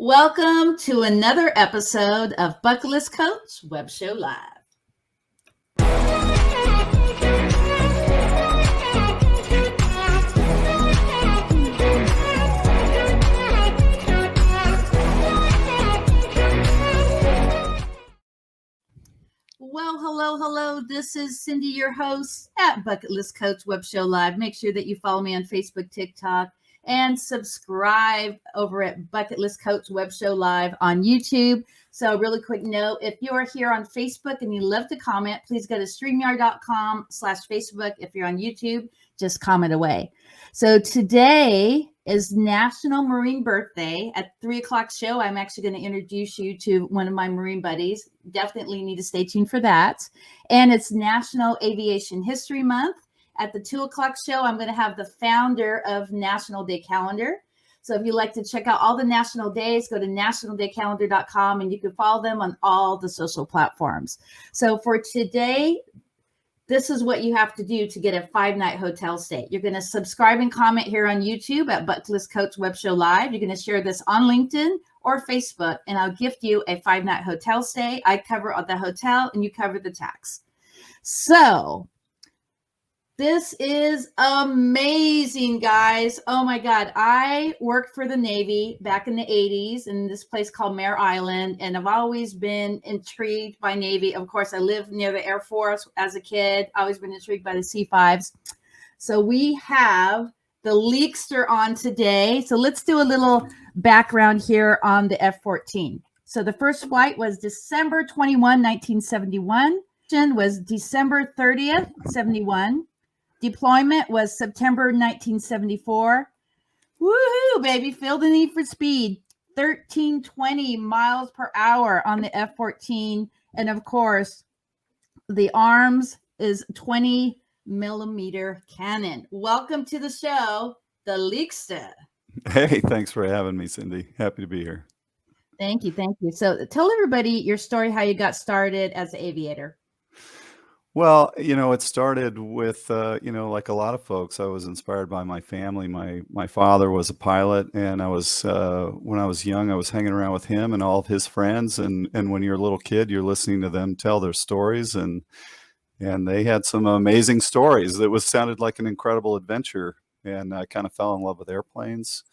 Welcome to another episode of Bucket List Coach Web Show Live. Well, hello. This is Cindy, your host at Bucket List Coach Web Show Live. Make sure that you follow me on Facebook, TikTok, and subscribe over at Bucket List Coach Web Show Live on YouTube. So really quick note, if you are here on Facebook and you love to comment, please go to streamyard.com/Facebook. If you're on YouTube, just comment away. So today is National Marine Birthday. At 3:00 show, I'm actually going to introduce you to one of my Marine buddies. Definitely need to stay tuned for that. And it's National Aviation History Month. At the 2:00 show, I'm going to have the founder of National Day Calendar. So if you'd like to check out all the national days, go to nationaldaycalendar.com and you can follow them on all the social platforms. So for today, this is what you have to do to get a 5-night hotel stay. You're going to subscribe and comment here on YouTube at Bucket List Coach Web Show Live. You're going to share this on LinkedIn or Facebook, and I'll gift you a 5-night hotel stay. I cover the hotel and you cover the tax. So this is amazing, guys. Oh my God. I worked for the Navy back in the 80s in this place called Mare Island, and I've always been intrigued by Navy. Of course, I lived near the Air Force as a kid. Always been intrigued by the C-5s. So we have the Leekster on today. So let's do a little background here on the F14. So the first flight was December 21, 1971. Was December 30th, 71. Deployment was September 1974. Woohoo, baby. Feel the need for speed. 1320 miles per hour on the F-14. And of course, the arms is 20 millimeter cannon. Welcome to the show, the Leekster. Hey, thanks for having me, Cindy. Happy to be here. Thank you. So tell everybody your story, how you got started as an aviator. Well, it started with, like a lot of folks, I was inspired by my family. My father was a pilot, and I was, when I was young, I was hanging around with him and all of his friends. And when you're a little kid, you're listening to them tell their stories, and they had some amazing stories. That sounded like an incredible adventure. And I kind of fell in love with airplanes.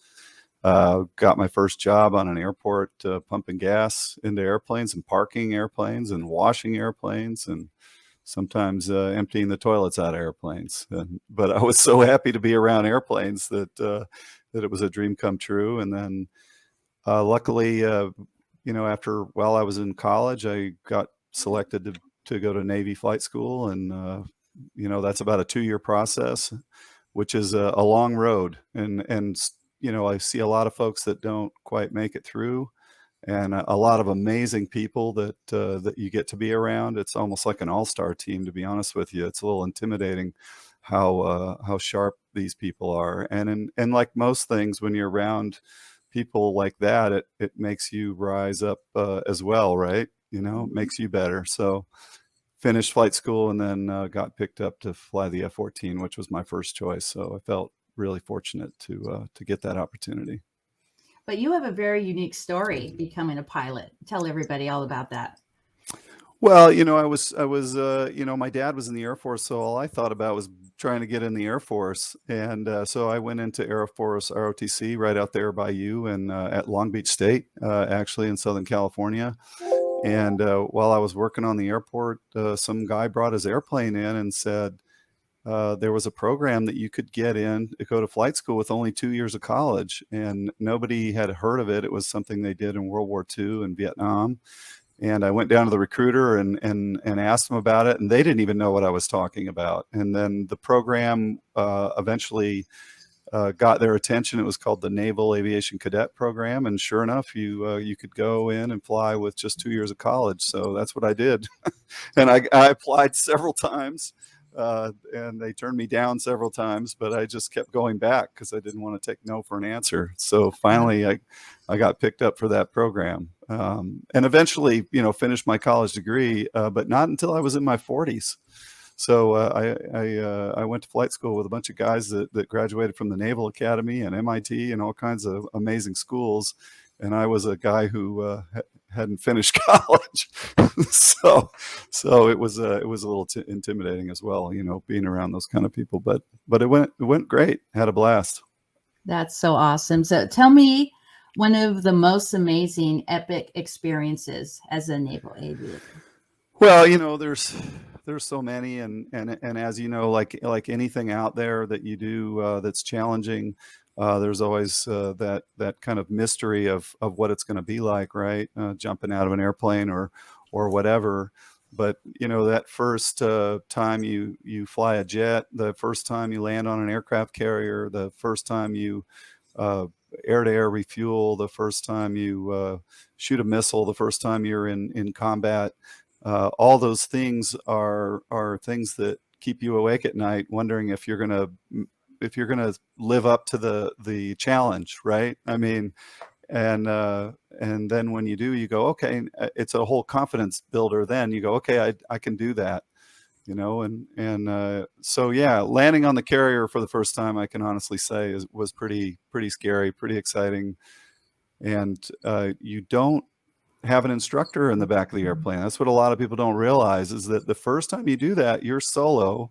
Got my first job on an airport, pumping gas into airplanes and parking airplanes and washing airplanes and sometimes emptying the toilets out of airplanes. But I was so happy to be around airplanes that it was a dream come true. And then luckily, while I was in college, I got selected to go to Navy flight school. And, that's about a 2-year process, which is a long road. And I see a lot of folks that don't quite make it through. And a lot of amazing people that you get to be around. It's almost like an all-star team, to be honest with you. It's a little intimidating how sharp these people are. And like most things, when you're around people like that, it makes you rise up as well, right? It makes you better. So finished flight school and then got picked up to fly the F14, which was my first choice. So I felt really fortunate to get that opportunity. But you have a very unique story becoming a pilot. Tell everybody all about that. Well, I was, my dad was in the Air Force, so all I thought about was trying to get in the Air Force. And so I went into Air Force ROTC right out there by you and at Long Beach State, actually in Southern California. And while I was working on the airport, some guy brought his airplane in and said, there was a program that you could get in to go to flight school with only 2 years of college, and nobody had heard of it. It was something they did in World War II and Vietnam. And I went down to the recruiter and asked them about it, and they didn't even know what I was talking about. And then the program eventually got their attention. It was called the Naval Aviation Cadet Program. And sure enough, you could go in and fly with just 2 years of college. So that's what I did. And I applied several times. And they turned me down several times, but I just kept going back because I didn't want to take no for an answer. So finally, I got picked up for that program, and eventually, finished my college degree, but not until I was in my 40s. So I went to flight school with a bunch of guys that graduated from the Naval Academy and MIT and all kinds of amazing schools. and I was a guy who hadn't finished college, so it was a little intimidating as well, being around those kind of people. But it went great. Had a blast. That's so awesome. So tell me one of the most amazing epic experiences as a naval aviator. Well, there's so many, and as you know, like anything out there that you do that's challenging, there's always that kind of mystery of what it's going to be like, right? Jumping out of an airplane or whatever. But that first time you fly a jet, the first time you land on an aircraft carrier, the first time you air-to-air refuel, the first time you shoot a missile, the first time you're in combat. All those things are things that keep you awake at night, wondering if you're gonna live up to the challenge, right? I mean, and then when you do, you go, okay, it's a whole confidence builder. Then you go, okay, I can do that, so yeah, landing on the carrier for the first time, I can honestly say was pretty scary, pretty exciting, and you don't have an instructor in the back of the airplane. That's what a lot of people don't realize, is that the first time you do that, you're solo.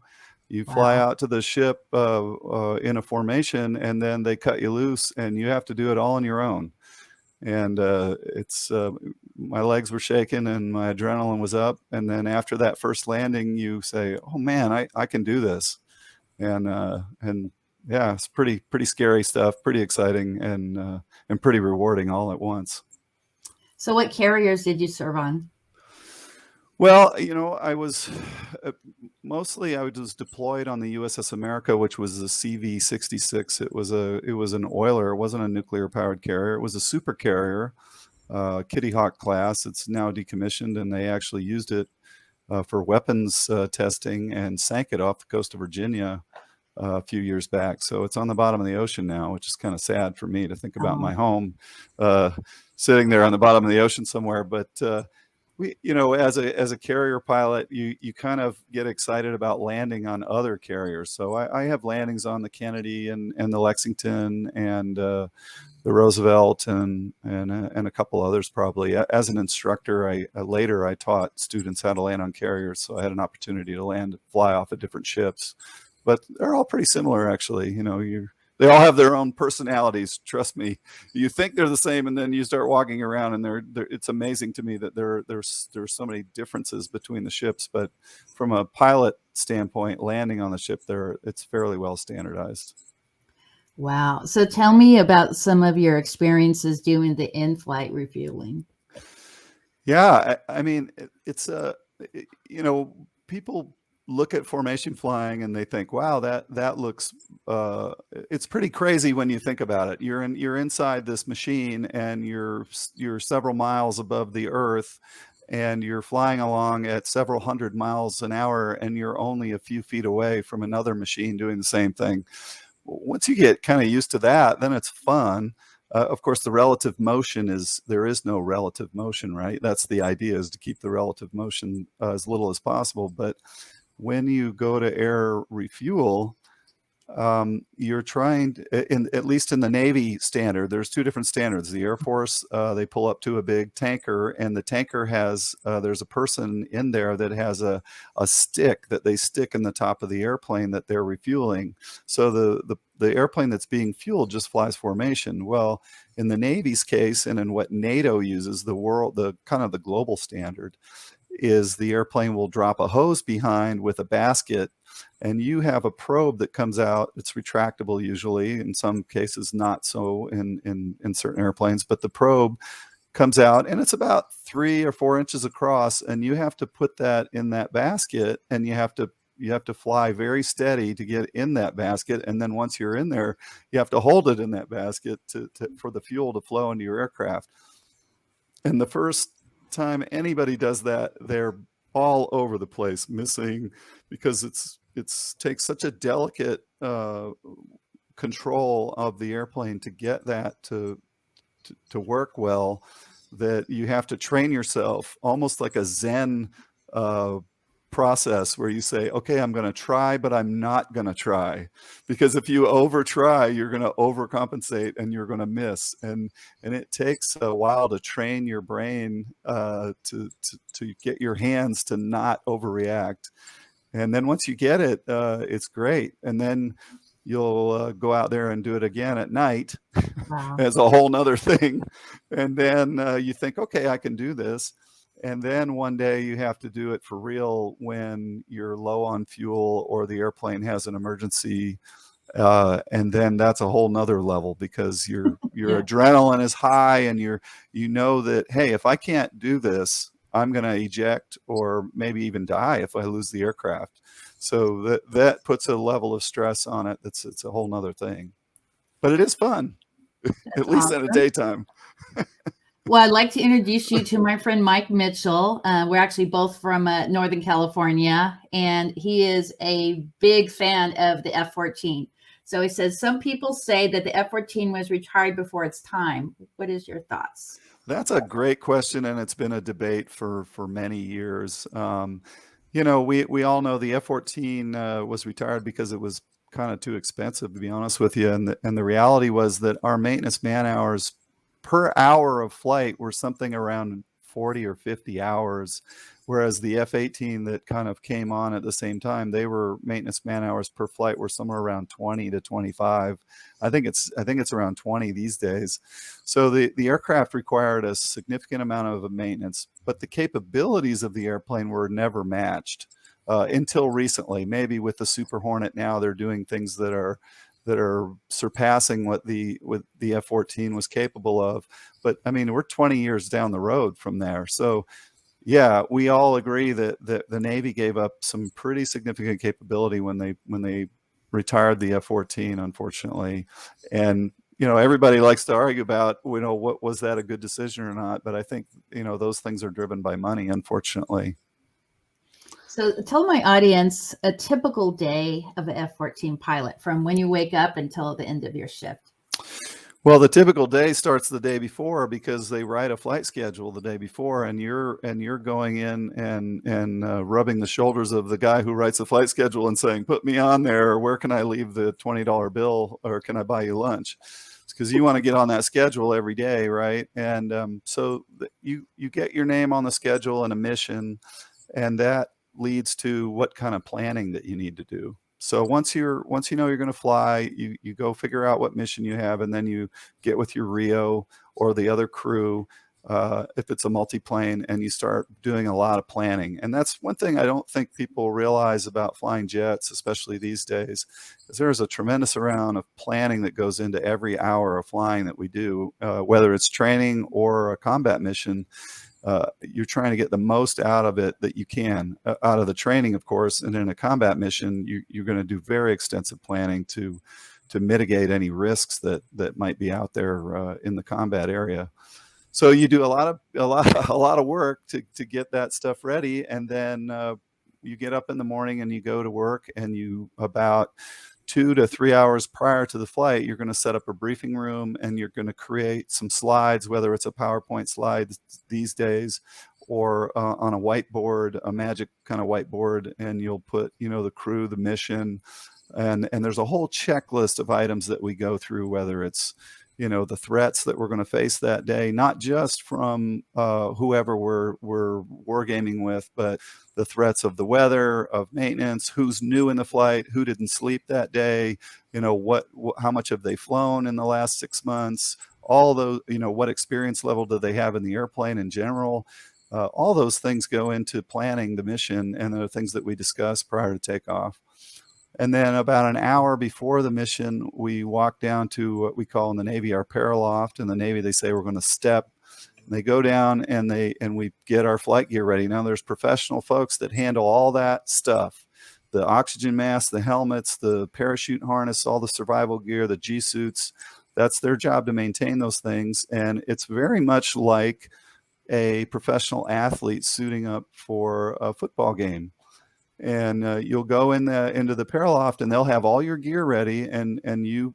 You fly out to the ship in a formation, and then they cut you loose, and you have to do it all on your own. And it's my legs were shaking and my adrenaline was up. And then after that first landing, you say, "Oh man, I can do this." And yeah, it's pretty scary stuff, pretty exciting, and pretty rewarding all at once. So what carriers did you serve on? Well, I was mostly I was deployed on the USS America, which was the CV-66. It was an oiler. It wasn't a nuclear powered carrier. It was a super carrier, Kitty Hawk class. It's now decommissioned, and they actually used it for weapons testing and sank it off the coast of Virginia a few years back. So it's on the bottom of the ocean now, which is kind of sad for me to think about my home sitting there on the bottom of the ocean somewhere. But we, as a carrier pilot, you kind of get excited about landing on other carriers. So I have landings on the Kennedy and the Lexington and the Roosevelt and a couple others probably. As an instructor, later I taught students how to land on carriers, so I had an opportunity to fly off of different ships. But they're all pretty similar, actually. They all have their own personalities. Trust me. You think they're the same, and then you start walking around, and it's amazing to me that there's so many differences between the ships. But from a pilot standpoint, landing on the ship, it's fairly well standardized. Wow. So tell me about some of your experiences doing the in-flight refueling. Yeah, I mean, it's people look at formation flying and they think, wow, that looks it's pretty crazy when you think about it. You're inside this machine, and you're several miles above the earth, and you're flying along at several hundred miles an hour, and you're only a few feet away from another machine doing the same thing. Once you get kind of used to that, then it's fun. Of course, the relative motion there is no relative motion, right? That's the idea, is to keep the relative motion as little as possible. But when you go to air refuel, you're trying to, at least in the Navy standard, there's two different standards. The Air Force, they pull up to a big tanker, and the tanker has, there's a person in there that has a stick that they stick in the top of the airplane that they're refueling. So the airplane that's being fueled just flies formation. Well, in the Navy's case, and in what NATO uses, the kind of the global standard, is the airplane will drop a hose behind with a basket, and you have a probe that comes out. It's retractable usually, in some cases not so in certain airplanes, but the probe comes out, and it's about 3 or 4 inches across, and you have to put that in that basket, and you have to fly very steady to get in that basket. And then once you're in there, you have to hold it in that basket for the fuel to flow into your aircraft. And the first time anybody does that, they're all over the place, missing, because it takes such a delicate control of the airplane to get that to work well, that you have to train yourself almost like a Zen process where you say, okay, I'm going to try, but I'm not going to try, because if you over try, you're going to overcompensate and you're going to miss. And it takes a while to train your brain to get your hands to not overreact. And then once you get it, it's great. And then you'll go out there and do it again at night. Wow. As a whole nother thing. And then you think, okay, I can do this. And then one day you have to do it for real when you're low on fuel or the airplane has an emergency. And then that's a whole nother level, because your Yeah. adrenaline is high, and you know that, hey, if I can't do this, I'm going to eject or maybe even die if I lose the aircraft. So that puts a level of stress on it. It's a whole nother thing, but it is fun, at least in the daytime. Well, I'd like to introduce you to my friend Mike Mitchell. We're actually both from Northern California, and he is a big fan of the F14. So he says, some people say that the F14 was retired before its time. What is your thoughts? That's a great question, and it's been a debate for many years. We all know the F14 was retired because it was kind of too expensive, to be honest with you. And the reality was that our maintenance man hours per hour of flight were something around 40 or 50 hours, whereas the F-18 that kind of came on at the same time, they were maintenance man hours per flight were somewhere around 20 to 25. I think it's around 20 these days. So the aircraft required a significant amount of maintenance, but the capabilities of the airplane were never matched until recently. Maybe with the Super Hornet now, they're doing things that are surpassing what the F-14 was capable of. But I mean, we're 20 years down the road from there. So yeah, we all agree that the Navy gave up some pretty significant capability when they retired the F-14, unfortunately. And everybody likes to argue about, what was that a good decision or not? But I think, those things are driven by money, unfortunately. So tell my audience a typical day of an F-14 pilot, from when you wake up until the end of your shift. Well, the typical day starts the day before, because they write a flight schedule the day before, and you're going in and rubbing the shoulders of the guy who writes the flight schedule and saying, put me on there, or where can I leave the $20 bill, or can I buy you lunch? Because you want to get on that schedule every day, right? And so you get your name on the schedule and a mission, and that leads to what kind of planning that you need to do. So once you know you're going to fly, you go figure out what mission you have, and then you get with your RIO or the other crew, if it's a multi-plane, and you start doing a lot of planning. And that's one thing I don't think people realize about flying jets, especially these days, is there's a tremendous amount of planning that goes into every hour of flying that we do, whether it's training or a combat mission. You're trying to get the most out of it that you can, out of the training, of course. And in a combat mission, you're going to do very extensive planning to mitigate any risks that might be out there in the combat area. So you do a lot of work to get that stuff ready, and then you get up in the morning and you go to work, and you, about 2 to 3 hours prior to the flight, you're going to set up a briefing room, and you're going to create some slides, whether it's a PowerPoint slide these days or on a whiteboard, a magic kind of whiteboard, and you'll put, the crew, the mission, and there's a whole checklist of items that we go through, whether it's, the threats that we're going to face that day, not just from whoever we're wargaming with, but the threats of the weather, of maintenance, who's new in the flight, who didn't sleep that day, how much have they flown in the last 6 months, all those, what experience level do they have in the airplane in general. All those things go into planning the mission, and the things that we discuss prior to takeoff. And then about an hour before the mission, we walk down to what we call in the Navy our paraloft. In the Navy, they say we're going to step. And they go down, and we get our flight gear ready. Now, there's professional folks that handle all that stuff: the oxygen mask, the helmets, the parachute harness, all the survival gear, the G suits. That's their job, to maintain those things. And it's very much like a professional athlete suiting up for a football game. and you'll go into the paraloft, and they'll have all your gear ready, and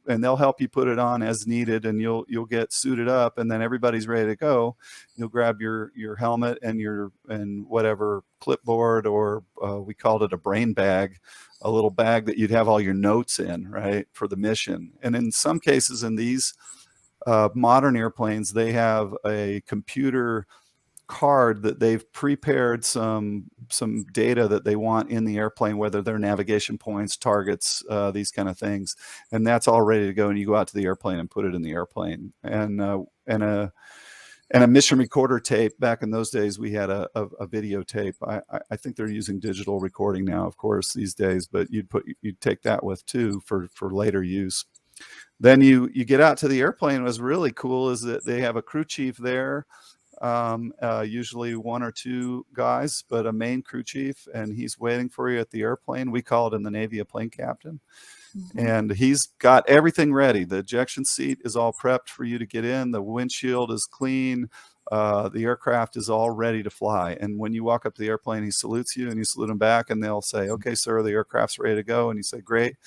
they'll help you put it on as needed, and you'll get suited up, and then everybody's ready to go. You'll grab your helmet and whatever clipboard, or we called it a brain bag, a little bag that you'd have all your notes in, right, for the mission. And in some cases, in these modern airplanes, they have a computer card that they've prepared some data that they want in the airplane, whether they're navigation points, targets, these kind of things, and that's all ready to go. And you go out to the airplane and put it in the airplane. And a mission recorder tape. Back in those days, we had a videotape. I think they're using digital recording now, of course, these days, but you'd take that with too for later use. Then you get out to the airplane. What's really cool is that they have a crew chief there, usually one or two guys, but a main crew chief, and he's waiting for you at the airplane. We call it in the Navy a plane captain. Mm-hmm. And he's got everything ready. The ejection seat is all prepped for you to get in. The windshield is clean. The aircraft is all ready to fly. And when you walk up to the airplane, he salutes you, and you salute him back, and they'll say, "Okay, sir, the aircraft's ready to go." And you say, "Great."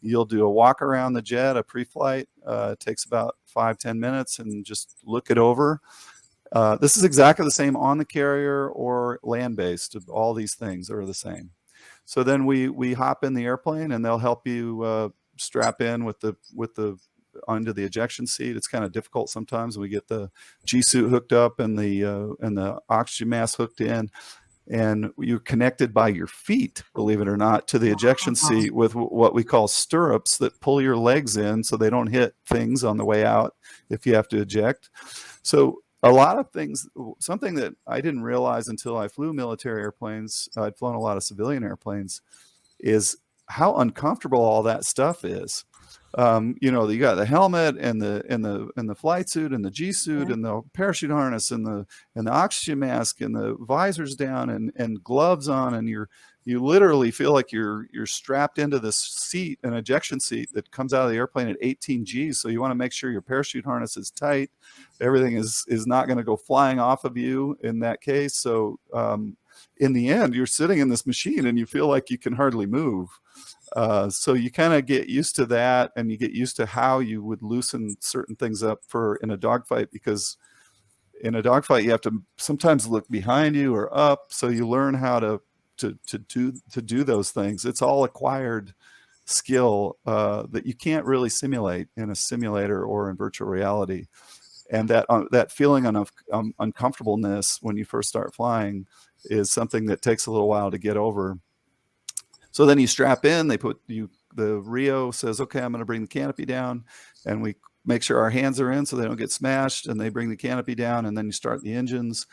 You'll do a walk around the jet, a pre-flight. It takes about 5-10 minutes, and just look it over. This is exactly the same on the carrier or land-based. All these things are the same. So then we hop in the airplane, and they'll help you strap in with the under the ejection seat. It's kind of difficult sometimes. We get the G suit hooked up and the oxygen mask hooked in, and you're connected by your feet, believe it or not, to the ejection seat with what we call stirrups that pull your legs in so they don't hit things on the way out if you have to eject. So a lot of things, something that I didn't realize until I flew military airplanes, I'd flown a lot of civilian airplanes, is how uncomfortable all that stuff is. You got the helmet and the flight suit and the G suit, yeah, and the parachute harness and the oxygen mask and the visors down and gloves on, and you literally feel like you're strapped into this seat, an ejection seat that comes out of the airplane at 18 G's. So you want to make sure your parachute harness is tight. Everything is not going to go flying off of you in that case. So in the end, you're sitting in this machine and you feel like you can hardly move. So you kind of get used to that, and you get used to how you would loosen certain things up in a dogfight, because in a dogfight you have to sometimes look behind you or up. So you learn how to do those things. It's all acquired skill that you can't really simulate in a simulator or in virtual reality. And that feeling of uncomfortableness when you first start flying is something that takes a little while to get over. So then you strap in, the Rio says, "Okay, I'm going to bring the canopy down," and we make sure our hands are in so they don't get smashed, and they bring the canopy down, and then you start the engines,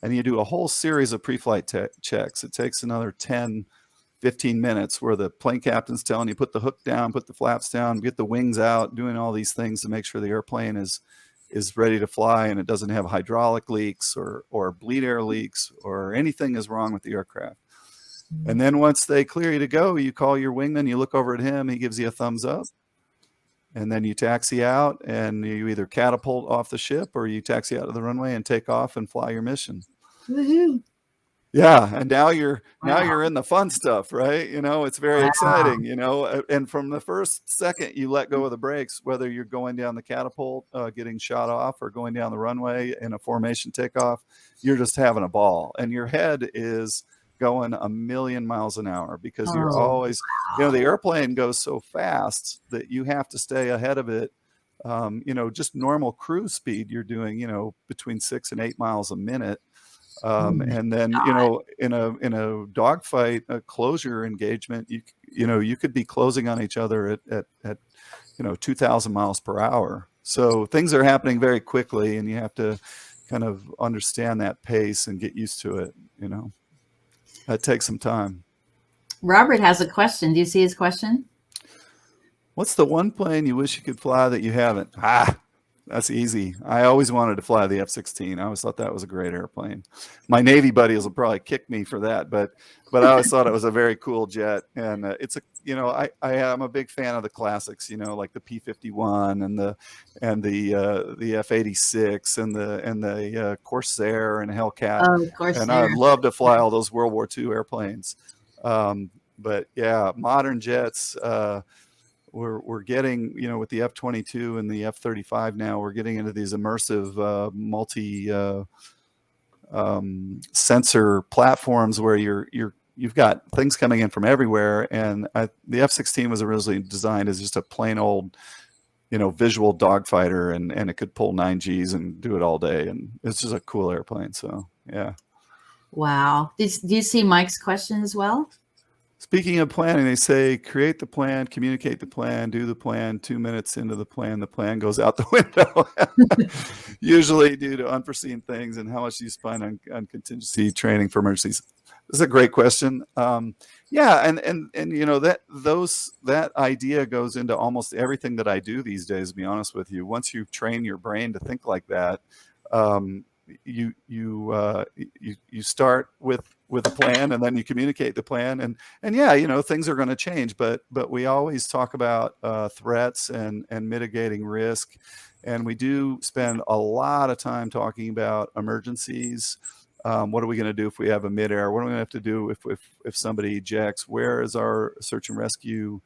and you do a whole series of pre-flight checks. It takes another 10-15 minutes where the plane captain's telling you, put the hook down, put the flaps down, get the wings out, doing all these things to make sure the airplane is ready to fly and it doesn't have hydraulic leaks or bleed air leaks or anything is wrong with the aircraft. And then once they clear you to go, you call your wingman, you look over at him, he gives you a thumbs up, and then you taxi out, and you either catapult off the ship or you taxi out to the runway and take off and fly your mission. Woohoo. Yeah, and now you're in the fun stuff, right? It's very exciting, and from the first second you let go of the brakes, whether you're going down the catapult, getting shot off, or going down the runway in a formation takeoff, you're just having a ball, and your head is going 1,000,000 miles an hour, because you're always, the airplane goes so fast that you have to stay ahead of it. Just normal cruise speed, you're doing, between 6 and 8 miles a minute. And then, in a dogfight, a closure engagement, you could be closing on each other at 2,000 miles per hour. So things are happening very quickly, and you have to kind of understand that pace and get used to it. That takes some time. Robert has a question. Do you see his question? What's the one plane you wish you could fly that you haven't? That's easy. I always wanted to fly the F-16. I always thought that was a great airplane. My Navy buddies will probably kick me for that, but I always thought it was a very cool jet. And it's I am a big fan of the classics, like the P-51 and the F-86 and the Corsair and Hellcat. Oh, Corsair. And I'd love to fly all those World War II airplanes. But yeah, modern jets, we're getting, with the F-22 and the F-35 now, we're getting into these immersive multi sensor platforms where you've got things coming in from everywhere. And the F-16 was originally designed as just a plain old, visual dogfighter, and it could pull 9Gs and do it all day. And it's just a cool airplane. So yeah. Wow. Do you see Mike's question as well? Speaking of planning, they say create the plan, communicate the plan, do the plan. 2 minutes into the plan goes out the window. Usually due to unforeseen things. And how much do you spend on contingency training for emergencies? This is a great question. Yeah, and that idea goes into almost everything that I do these days, to be honest with you. Once you train your brain to think like that, you start with a plan, and then you communicate the plan, and yeah, things are going to change, but we always talk about threats and mitigating risk, and we do spend a lot of time talking about emergencies. What are we going to do if we have a midair? What are we going to have to do if somebody ejects? Where is our search and rescue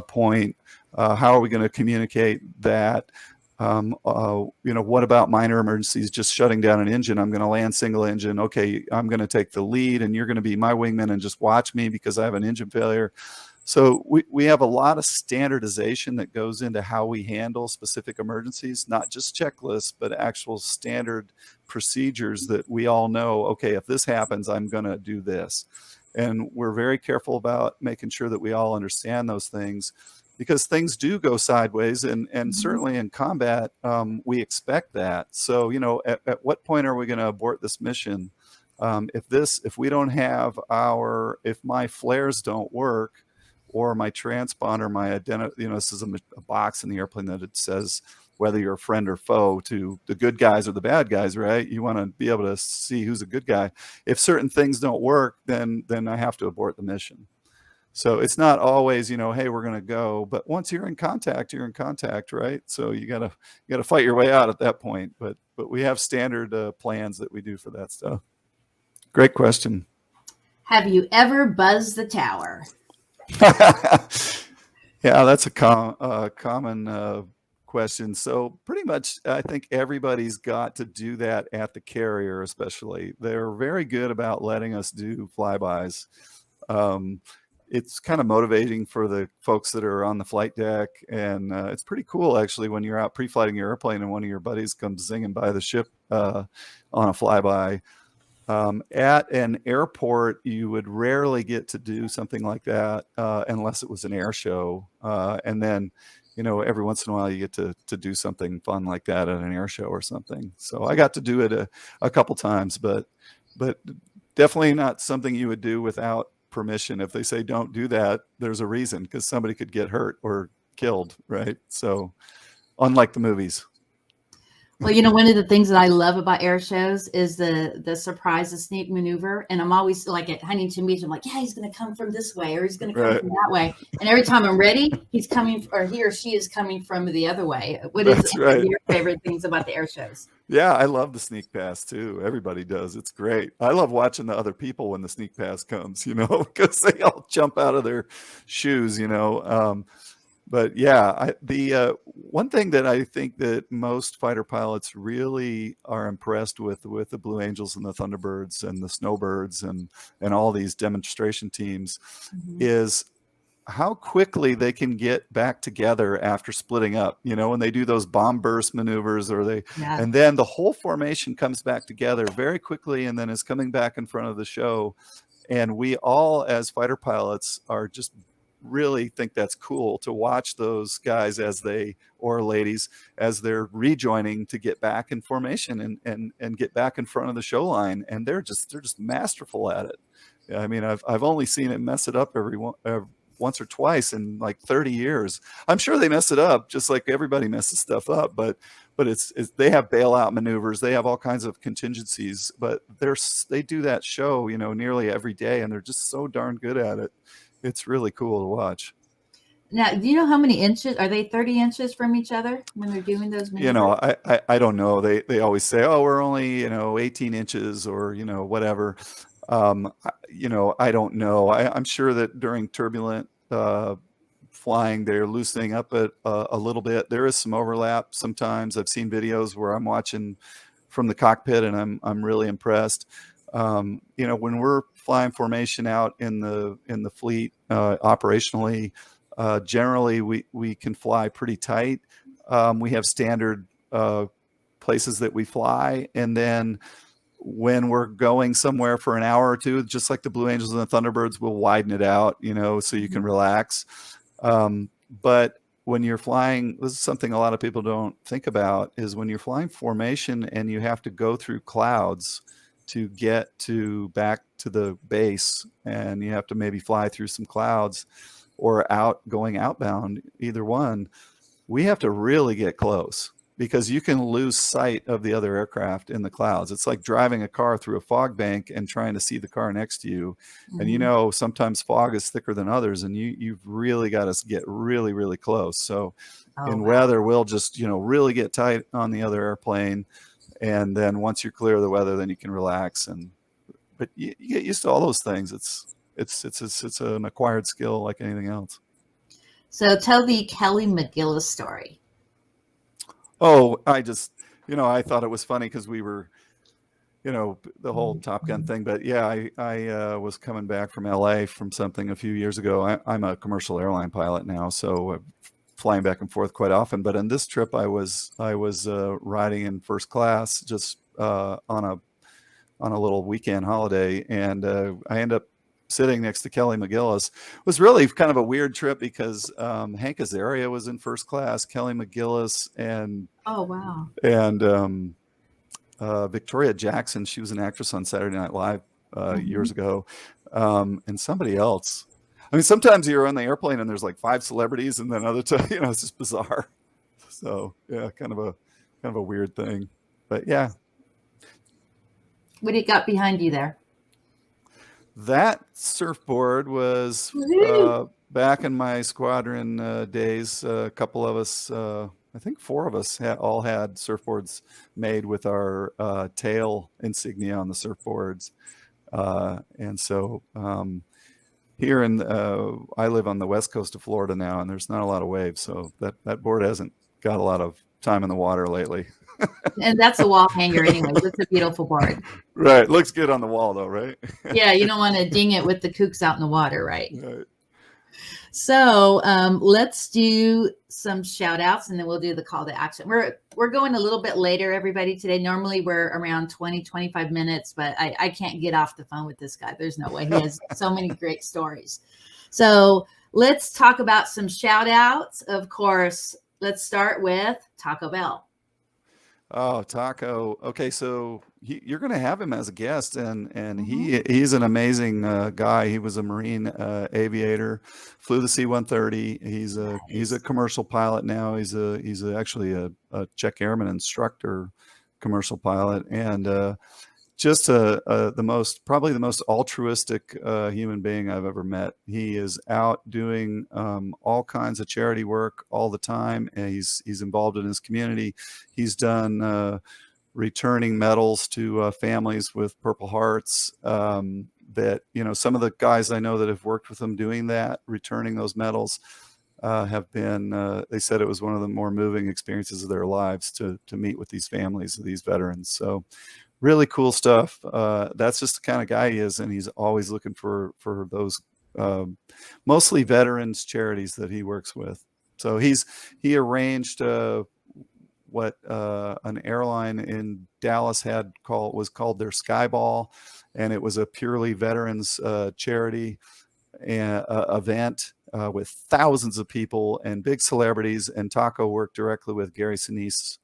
point? How are we going to communicate that? What about minor emergencies, just shutting down an engine? I'm going to land single engine. Okay, I'm going to take the lead, and you're going to be my wingman and just watch me because I have an engine failure. So we have a lot of standardization that goes into how we handle specific emergencies, not just checklists, but actual standard procedures that we all know, okay, if this happens, I'm going to do this. And we're very careful about making sure that we all understand those things, because things do go sideways, and certainly in combat, we expect that. So, at what point are we going to abort this mission? If we don't have if my flares don't work, or my transponder, my identity, this is a box in the airplane that it says whether you're a friend or foe to the good guys or the bad guys, right? You want to be able to see who's a good guy. If certain things don't work, then I have to abort the mission. So it's not always, hey, we're going to go, but once you're in contact, right? So you gotta fight your way out at that point. But we have standard plans that we do for that stuff. Great question. Have you ever buzzed the tower? Yeah, that's a common question. So pretty much, I think everybody's got to do that at the carrier, especially. They're very good about letting us do flybys. It's kind of motivating for the folks that are on the flight deck, and it's pretty cool actually when you're out pre-flighting your airplane and one of your buddies comes zinging by the ship on a flyby. At an airport, you would rarely get to do something like that unless it was an air show, and then every once in a while you get to do something fun like that at an air show or something. So I got to do it a couple times, but definitely not something you would do without permission. If they say don't do that, there's a reason, because somebody could get hurt or killed, right? So unlike the movies. Well, one of the things that I love about air shows is the surprise, the sneak maneuver. And I'm always like at Huntington Beach, I'm like, yeah, he's going to come from this way, or he's going to come from that way. And every time I'm ready, he's coming, or he or she is coming from the other way. What is your favorite things about the air shows? Yeah, I love the sneak pass too. Everybody does. It's great. I love watching the other people when the sneak pass comes, because they all jump out of their shoes, But yeah, the one thing that I think that most fighter pilots really are impressed with the Blue Angels and the Thunderbirds and the Snowbirds and all these demonstration teams is how quickly they can get back together after splitting up, when they do those bomb burst maneuvers, and then the whole formation comes back together very quickly and then is coming back in front of the show. And we all, as fighter pilots, are just really think that's cool to watch those guys or ladies as they're rejoining to get back in formation and get back in front of the show line. And they're just masterful at it. I mean, I've only seen it mess it up once or twice in like 30 years. I'm sure they mess it up just like everybody messes stuff up, but it's they have bailout maneuvers, they have all kinds of contingencies, but they do that show, nearly every day, and they're just so darn good at it. It's really cool to watch. Now, do you know how many inches? Are they 30 inches from each other when they're doing those maneuvers? I don't know. They always say, oh, we're only, 18 inches or, whatever. I don't know. I'm sure that during turbulent flying, they're loosening up a little bit. There is some overlap sometimes. I've seen videos where I'm watching from the cockpit and I'm really impressed. When we're flying formation out in the fleet operationally, generally we can fly pretty tight. We have standard places that we fly, and then when we're going somewhere for an hour or two, just like the Blue Angels and the Thunderbirds, we'll widen it out, so you can relax. But when you're flying, this is something a lot of people don't think about, is when you're flying formation and you have to go through clouds to get back to the base, and you have to maybe fly through some clouds or going outbound, either one, we have to really get close, because you can lose sight of the other aircraft in the clouds. It's like driving a car through a fog bank and trying to see the car next to you. Mm-hmm. And sometimes fog is thicker than others, and you've really got to get really, really close. So weather, we'll just, really get tight on the other airplane. And then once you're clear of the weather, then you can relax. But you get used to all those things. It's an acquired skill like anything else. So tell the Kelly McGillis story. Oh, I thought it was funny because we were, the whole Top Gun thing. But yeah, I was coming back from LA from something a few years ago. I'm a commercial airline pilot now, so flying back and forth quite often. But on this trip, I was riding in first class, just on a little weekend holiday, and I ended up sitting next to Kelly McGillis. It was really kind of a weird trip because Hank Azaria was in first class, Kelly McGillis, and Victoria Jackson. She was an actress on Saturday Night Live years ago, and somebody else. I mean, sometimes you're on the airplane and there's like 5 celebrities, and then other times, it's just bizarre. So yeah, kind of a weird thing, but yeah. What do you got behind you there? That surfboard was back in my squadron days. A couple of us, I think 4 of us, all had surfboards made with our tail insignia on the surfboards. And so here I live on the west coast of Florida now, and there's not a lot of waves. So that board hasn't got a lot of time in the water lately. And that's a wall hanger anyway. It's a beautiful board. Right. Looks good on the wall though, right? Yeah. You don't want to ding it with the kooks out in the water, right? So let's do some shout outs, and then we'll do the call to action. We're going a little bit later, everybody, today. Normally we're around 20-25 minutes, but I can't get off the phone with this guy. There's no way. He has so many great stories. So let's talk about some shout outs. Of course, let's start with Taco Bell. Oh, Taco. Okay, so you're going to have him as a guest, and he's an amazing guy. He was a Marine aviator, flew the C-130. He's a commercial pilot now. He's actually a check airman instructor, commercial pilot, and just probably the most altruistic human being I've ever met. He is out doing all kinds of charity work all the time, and he's involved in his community. He's done returning medals to families with Purple Hearts. That some of the guys I know that have worked with him doing that, returning those medals, have been. They said it was one of the more moving experiences of their lives to meet with these families of these veterans. So. Really cool stuff. That's just the kind of guy he is, and he's always looking for those mostly veterans charities that he works with. So he arranged what an airline in Dallas was called their Skyball, and it was a purely veterans charity event with thousands of people and big celebrities. And Taco worked directly with Gary Sinise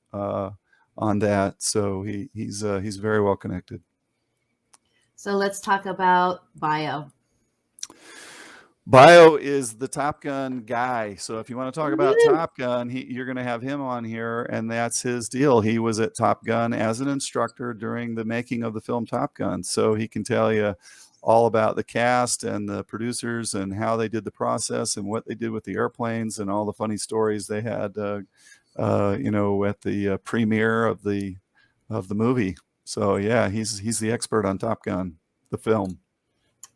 on that, so he's very well connected. So let's talk about Bio. Bio is the Top Gun guy. So if you want to talk about Top Gun, you're going to have him on here, and that's his deal. He was at Top Gun as an instructor during the making of the film Top Gun, so he can tell you all about the cast and the producers and how they did the process and what they did with the airplanes and all the funny stories they had at the premiere of the movie. So yeah, he's the expert on Top Gun. the film.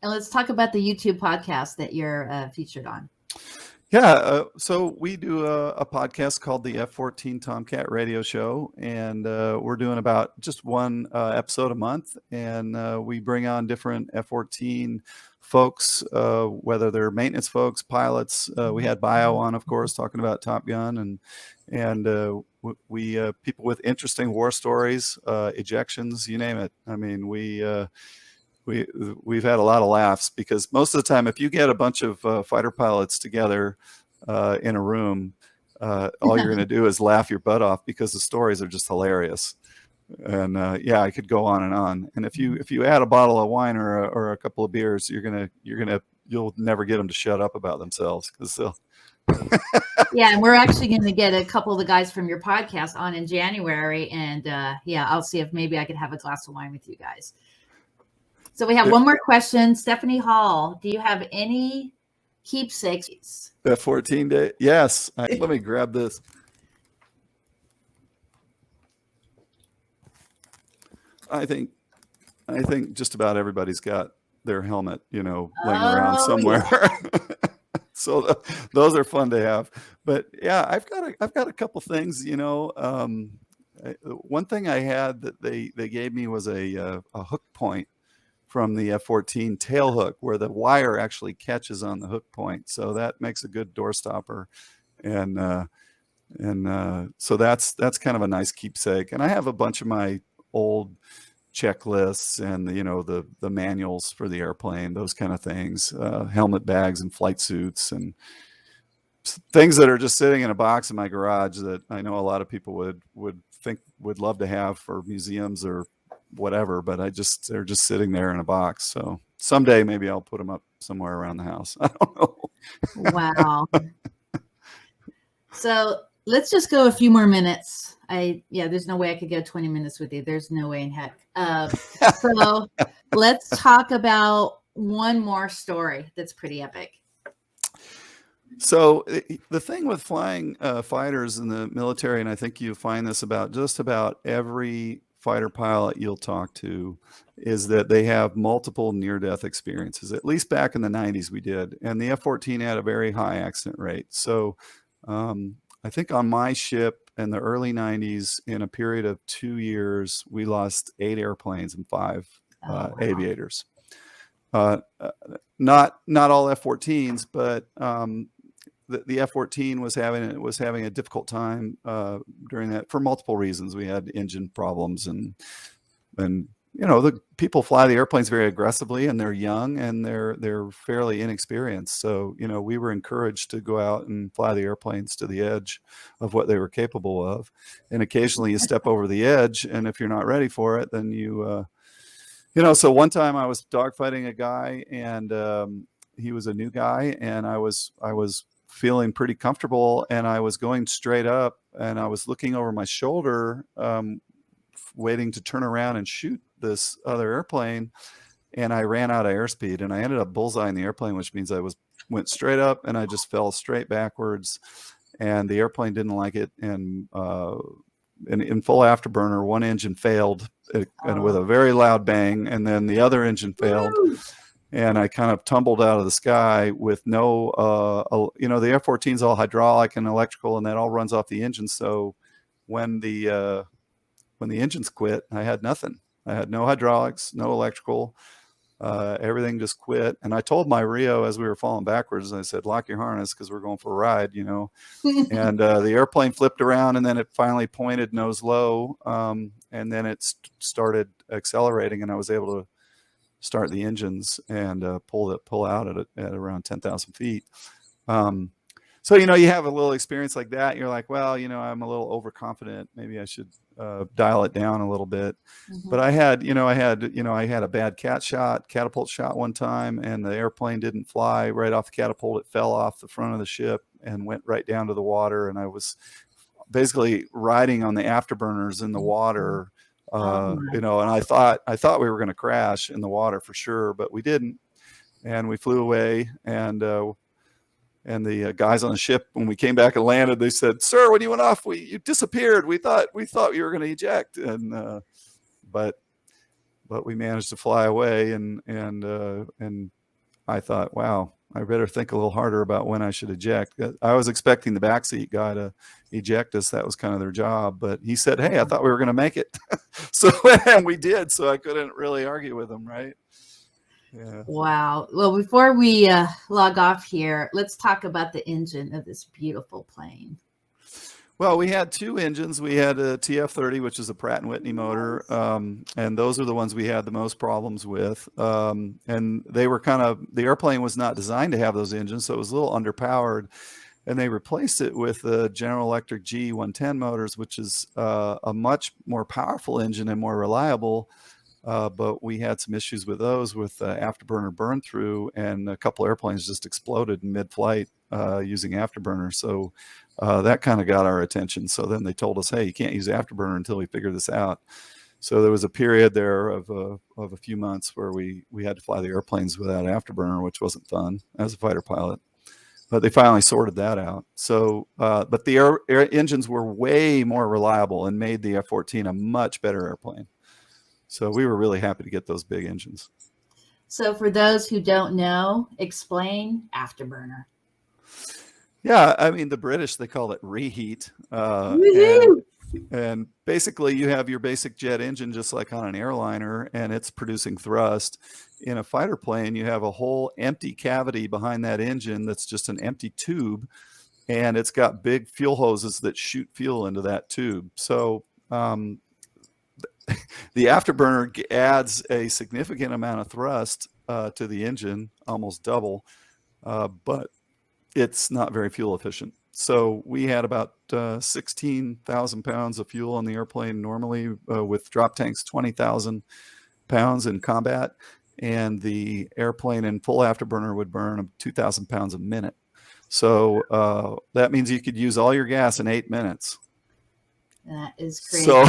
And let's talk about the YouTube podcast that you're featured on. Yeah, so we do a podcast called the F14 Tomcat Radio Show, and we're doing about just one episode a month, and we bring on different F14 folks, whether they're maintenance folks, pilots. We had Bio on, of course, talking about Top Gun, and we people with interesting war stories, ejections, you name it. I mean, we've had a lot of laughs, because most of the time, if you get a bunch of fighter pilots together in a room, all you're going to do is laugh your butt off, because the stories are just hilarious. And yeah, I could go on and on. And if you add a bottle of wine or a couple of beers, you'll never get them to shut up about themselves, because they'll. Yeah, and we're actually going to get a couple of the guys from your podcast on in January, and yeah, I'll see if maybe I could have a glass of wine with you guys. So we have one more question. Stephanie Hall, do you have any keepsakes? That 14 day? Yes. Let me grab this. I think just about everybody's got their helmet, laying around somewhere. Yeah. So those are fun to have. But yeah, I've got a couple things, one thing I had that they gave me was a hook point from the F14 tail hook, where the wire actually catches on the hook point. So that makes a good door stopper. And so that's kind of a nice keepsake. And I have a bunch of my old checklists and the manuals for the airplane, those kind of things, helmet bags and flight suits and things that are just sitting in a box in my garage that I know a lot of people would love to have for museums or whatever, but they're just sitting there in a box. So someday maybe I'll put them up somewhere around the house. I don't know. Wow. So let's just go a few more minutes. There's no way I could go 20 minutes with you. There's no way in heck. So let's talk about one more story that's pretty epic. So the thing with flying fighters in the military, and I think you find this about just about every fighter pilot you'll talk to, is that they have multiple near-death experiences. At least back in the 90s we did. And the F-14 had a very high accident rate. So I think on my ship in the early 90s, in a period of 2 years, we lost 8 airplanes and 5 aviators. Not all F-14s, but the F-14 was having a difficult time during that for multiple reasons. We had engine problems, and the people fly the airplanes very aggressively, and they're young and they're fairly inexperienced. So we were encouraged to go out and fly the airplanes to the edge of what they were capable of. And occasionally you step over the edge, and if you're not ready for it, then so one time I was dogfighting a guy, and he was a new guy, and I was feeling pretty comfortable, and I was going straight up, and I was looking over my shoulder, waiting to turn around and shoot this other airplane, and I ran out of airspeed, and I ended up bullseyeing the airplane, which means I went straight up, and I just fell straight backwards, and the airplane didn't like it, and in full afterburner, one engine failed, and with a very loud bang, and then the other engine failed. And I kind of tumbled out of the sky with no, the F-14's all hydraulic and electrical, and that all runs off the engine. So when the engines quit, I had nothing. I had no hydraulics, no electrical. Everything just quit. And I told my Rio as we were falling backwards, I said, "Lock your harness, because we're going for a ride," And the airplane flipped around, and then it finally pointed nose low, and then it started accelerating, and I was able to start the engines and pull out at around 10,000 feet. So, you have a little experience like that. You're like, well, I'm a little overconfident. Maybe I should dial it down a little bit. Mm-hmm. But I had a bad catapult shot one time, and the airplane didn't fly right off the catapult. It fell off the front of the ship and went right down to the water. And I was basically riding on the afterburners in the water. And I thought we were going to crash in the water for sure, but we didn't. And we flew away, and the guys on the ship, when we came back and landed, they said, "Sir, when you went off, you disappeared. We thought you were going to eject." And but but we managed to fly away, and I thought, wow, I better think a little harder about when I should eject. I was expecting the backseat guy to eject us. That was kind of their job, but he said, hey, I thought we were going to make it. So, and we did, so I couldn't really argue with him, right? Yeah. Wow. Well, before we log off here, let's talk about the engine of this beautiful plane. Well, we had two engines. We had a TF30, which is a Pratt & Whitney motor, and those are the ones we had the most problems with. And they were the airplane was not designed to have those engines, so it was a little underpowered. And they replaced it with the General Electric G110 motors, which is a much more powerful engine and more reliable. But we had some issues with those, with afterburner burn through, and a couple airplanes just exploded in mid-flight using afterburner. So that kind of got our attention. So then they told us, hey, you can't use afterburner until we figure this out. So there was a period there of a few months where we had to fly the airplanes without afterburner, which wasn't fun as a fighter pilot. But they finally sorted that out. So, but the air engines were way more reliable and made the F-14 a much better airplane. So we were really happy to get those big engines. So for those who don't know, explain afterburner. Yeah, I mean, the British, they call it reheat. And basically you have your basic jet engine just like on an airliner, and it's producing thrust. In a fighter plane, you have a whole empty cavity behind that engine that's just an empty tube, and it's got big fuel hoses that shoot fuel into that tube. So the afterburner adds a significant amount of thrust to the engine, almost double, but it's not very fuel efficient. So we had about 16,000 pounds of fuel on the airplane normally, with drop tanks 20,000 pounds in combat, and the airplane in full afterburner would burn 2,000 pounds a minute. So that means you could use all your gas in 8 minutes. That is crazy. So,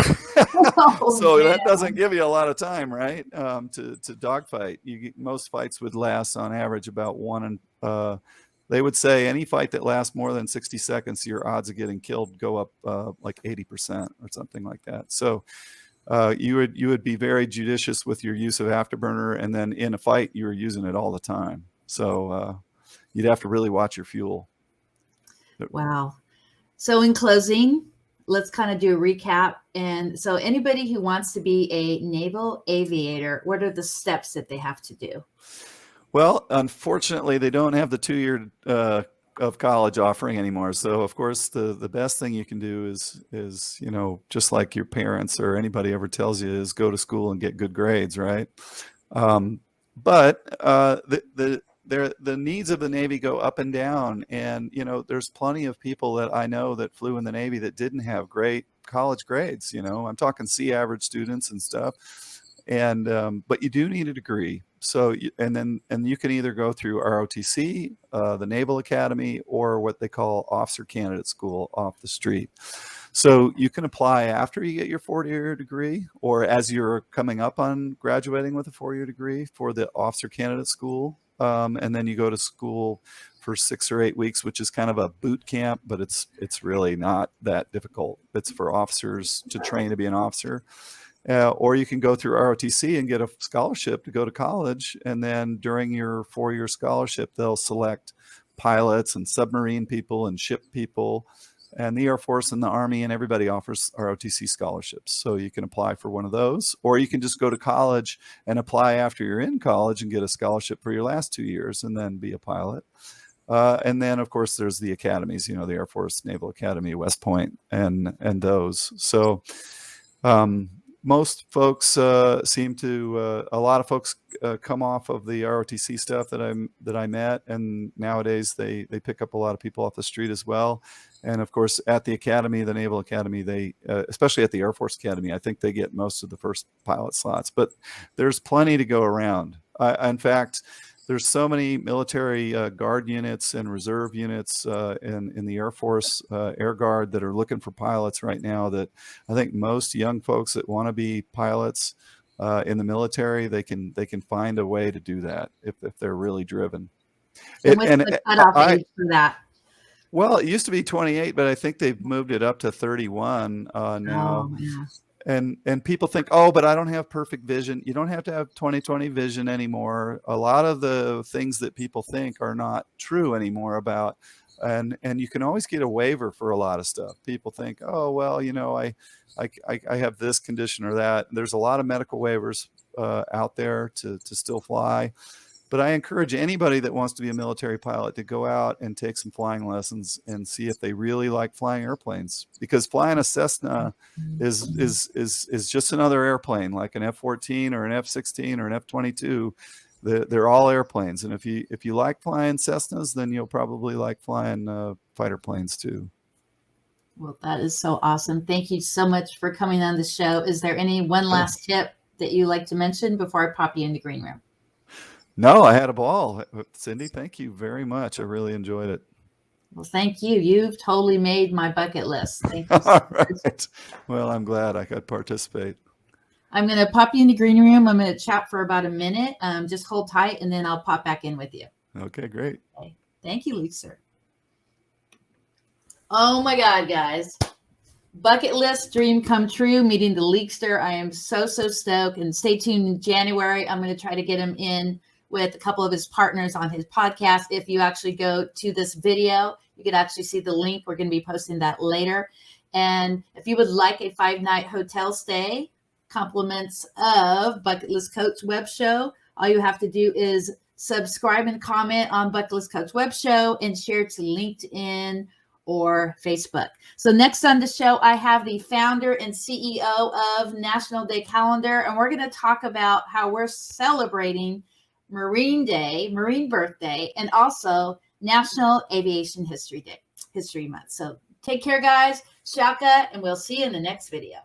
Oh, that doesn't give you a lot of time, right? To dogfight. Most fights would last on average about they would say any fight that lasts more than 60 seconds, your odds of getting killed go up like 80% or something like that. So you would be very judicious with your use of afterburner, and then in a fight, you were using it all the time. So you'd have to really watch your fuel. Wow. So in closing, let's kind of do a recap. And so anybody who wants to be a naval aviator, what are the steps that they have to do? Well, unfortunately, they don't have the 2-year of college offering anymore. So, of course, the best thing you can do is just like your parents or anybody ever tells you, is go to school and get good grades, right? But the needs of the Navy go up and down, and there's plenty of people that I know that flew in the Navy that didn't have great college grades. I'm talking C average students and stuff, and but you do need a degree. So and you can either go through ROTC, the Naval Academy, or what they call Officer Candidate School off the street. So you can apply after you get your 4-year degree, or as you're coming up on graduating with a 4-year degree for the Officer Candidate School. And then you go to school for 6 or 8 weeks, which is kind of a boot camp, but it's really not that difficult. It's for officers to train to be an officer. Or you can go through ROTC and get a scholarship to go to college. And then during your 4-year scholarship, they'll select pilots and submarine people and ship people. And the Air Force and the Army and everybody offers ROTC scholarships. So you can apply for one of those, or you can just go to college and apply after you're in college and get a scholarship for your last 2 years and then be a pilot. And then, of course, there's the academies, the Air Force Naval Academy, West Point, and those. So most folks a lot of folks come off of the ROTC stuff that I met, and nowadays they pick up a lot of people off the street as well. And of course, at the Academy, the Naval Academy, they especially at the Air Force Academy, I think they get most of the first pilot slots. But there's plenty to go around. In fact, there's so many military guard units and reserve units in the Air Force Air Guard that are looking for pilots right now, that I think most young folks that want to be pilots in the military, they can find a way to do that if they're really driven. And what's the cutoff age for that? Well, it used to be 28, but I think they've moved it up to 31 now. Oh, yeah. and people think, oh, but I don't have perfect vision. You don't have to have 20/20 vision anymore. A lot of the things that people think are not true anymore about, and you can always get a waiver for a lot of stuff. People think, oh, well, I have this condition or that. There's a lot of medical waivers out there to still fly. But I encourage anybody that wants to be a military pilot to go out and take some flying lessons and see if they really like flying airplanes, because flying a Cessna is just another airplane, like an F14 or an F16 or an F22. They're all airplanes. And if you like flying Cessnas, then you'll probably like flying fighter planes too. Well, that is so awesome. Thank you so much for coming on the show. Is there any one last tip that you like to mention before I pop you in the green room? No, I had a ball. Cindy, thank you very much. I really enjoyed it. Well, thank you. You've totally made my bucket list. Thank you. All right. Well, I'm glad I could participate. I'm going to pop you in the green room. I'm going to chat for about a minute. Just hold tight, and then I'll pop back in with you. Okay, great. Okay. Thank you, Leekster. Oh, my God, guys. Bucket list dream come true, meeting the Leekster. I am so stoked. And stay tuned in January. I'm going to try to get him in with a couple of his partners on his podcast. If you actually go to this video, you can actually see the link. We're going to be posting that later. And if you would like a 5-night hotel stay, compliments of Bucket List Coach Web Show, all you have to do is subscribe and comment on Bucket List Coach Web Show and share to LinkedIn or Facebook. So next on the show, I have the founder and CEO of National Day Calendar, and we're going to talk about how we're celebrating Marine Day, Marine Birthday, and also National Aviation History Month. So take care, guys. Shaka, and we'll see you in the next video.